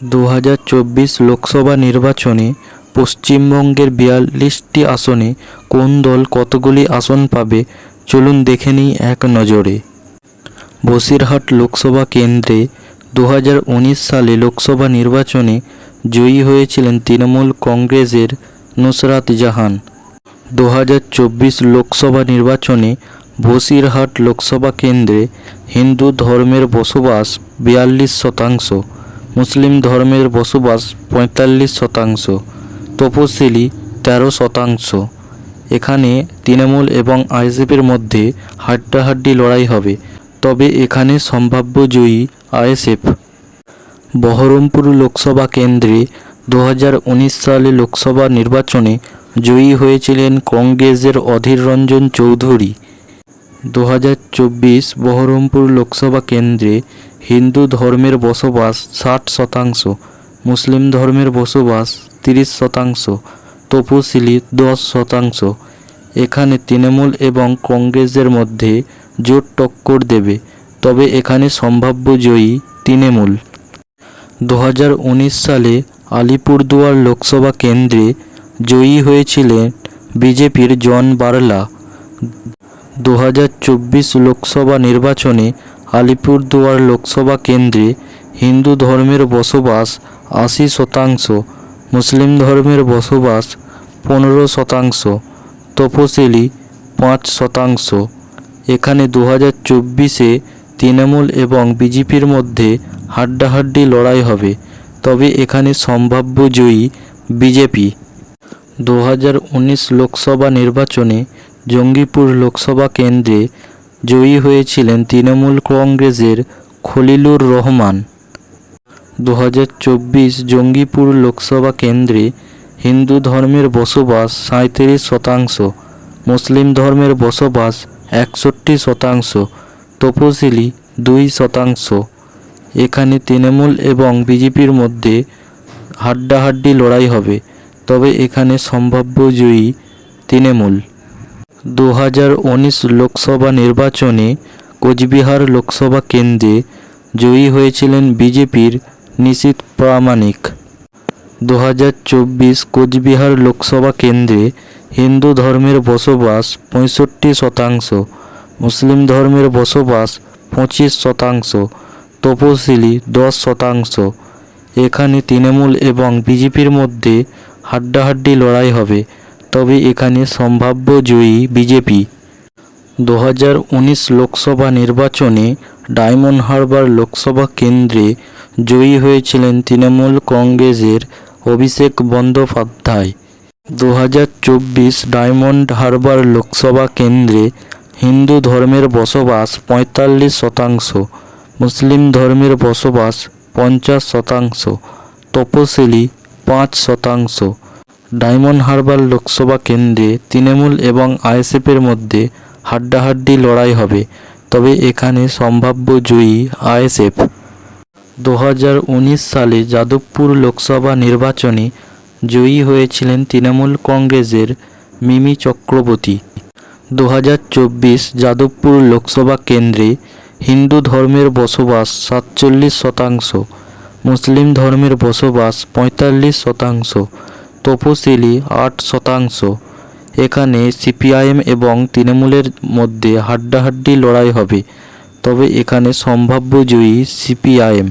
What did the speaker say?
2024 লোকসভা নির্বাচনে পশ্চিমবঙ্গের 42টি আসনে কোন দল কতগুলি আসন পাবে চলুন দেখে নিই এক নজরে। বসিরহাট লোকসভা কেন্দ্রে 2019 সালে লোকসভা নির্বাচনে জয়ী হয়েছিলেন তৃণমূল কংগ্রেসের নুসরাত জাহান। 2024 লোকসভা নির্বাচনে বসিরহাট লোকসভা কেন্দ্রে হিন্দু ধর্মের বসবাস 42%, মুসলিম ধর্মের বসবাস 45%, তপশিলি 13%। এখানে তৃণমূল এবং আইএসএফের মধ্যে হাড্ডাহাড্ডি লড়াই হবে, তবে এখানে সম্ভাব্য জয়ী আইএসএফ। বহরমপুর লোকসভা কেন্দ্রে 2019 সালে লোকসভা নির্বাচনে জয়ী হয়েছিলেন কংগ্রেসের অধীর রঞ্জন চৌধুরী। 2024 বহরমপুর লোকসভা কেন্দ্রে হিন্দু ধর্মের বসবাস 60%, মুসলিম ধর্মের বসবাস 30%, তপশিলি 10%। এখানে তৃণমূল এবং কংগ্রেসের মধ্যে জোট টক্কর দেবে, তবে এখানে সম্ভাব্য জয়ী তৃণমূল। 2019 সালে আলিপুরদুয়ার লোকসভা কেন্দ্রে জয়ী হয়েছিলেন বিজেপির জন বারলা। 2024 লোকসভা নির্বাচনে আলিপুরদুয়ার লোকসভা কেন্দ্রে হিন্দু ধর্মের বসবাস 80%, মুসলিম ধর্মের বসবাস 15%, তপশিলি 5%। এখানে 2024-এ তৃণমূল এবং বিজেপির মধ্যে হাড্ডাহাড্ডি লড়াই হবে, তবে এখানে সম্ভাব্য জয়ী বিজেপি। 2019 লোকসভা নির্বাচনে জঙ্গিপুর লোকসভা কেন্দ্রে জয়ী হয়েছিলেন তৃণমূল কংগ্রেসের খলিলুর রহমান। 2024 জঙ্গিপুর লোকসভা কেন্দ্রে হিন্দু ধর্মের বসবাস 37%, মুসলিম ধর্মের বসবাস 61%, তপশিলি 2%। এখানে তৃণমূল এবং বিজেপির মধ্যে হাড্ডাহাড্ডি লড়াই হবে, তবে এখানে সম্ভাব্য জয়ী তৃণমূল। 2019 লোকসভা নির্বাচনে কোচবিহার লোকসভা কেন্দ্রে জয়ী হয়েছিলেন বিজেপির নিশীথ প্রামাণিক। 2024 কোচবিহার লোকসভা কেন্দ্রে হিন্দু ধর্মের বসবাস 65%, মুসলিম ধর্মের বসবাস 25%, তপশিলি 10%। এখানে তৃণমূল এবং বিজেপির মধ্যে হাড্ডাহাড্ডি লড়াই হবে, তবে এখানে সম্ভাব্য জয়ী বিজেপি। 2019 লোকসভা নির্বাচনে ডায়মন্ড হারবার লোকসভা কেন্দ্রে জয়ী হয়েছিলেন তৃণমূল কংগ্রেসের অভিষেক বন্দ্যোপাধ্যায়। 2024 ডায়মন্ড হারবার লোকসভা কেন্দ্রে হিন্দু ধর্মের বসবাস 45%, মুসলিম ধর্মের বসবাস 50%, তপশিলি 5%। ডায়মন্ড হারবার লোকসভা কেন্দ্রে তৃণমূল এবং আইএসএফের মধ্যে হাড্ডাহাড্ডি লড়াই হবে, তবে এখানে সম্ভাব্য জয়ী আইএসএফ। 2019 সালে যাদবপুর লোকসভা নির্বাচনে জয়ী হয়েছিলেন তৃণমূল কংগ্রেসের মিমি চক্রবর্তী। 2024 যাদবপুর লোকসভা কেন্দ্রে হিন্দু ধর্মের বসবাস 47%, মুসলিম ধর্মের বসবাস 45%, তপশিলি 8%। এখানে সিপিআইএম এবং তৃণমূলের মধ্যে হাড্ডাহাড্ডি লড়াই হবে, তবে এখানে সম্ভাব্য জয়ী সিপিআইএম।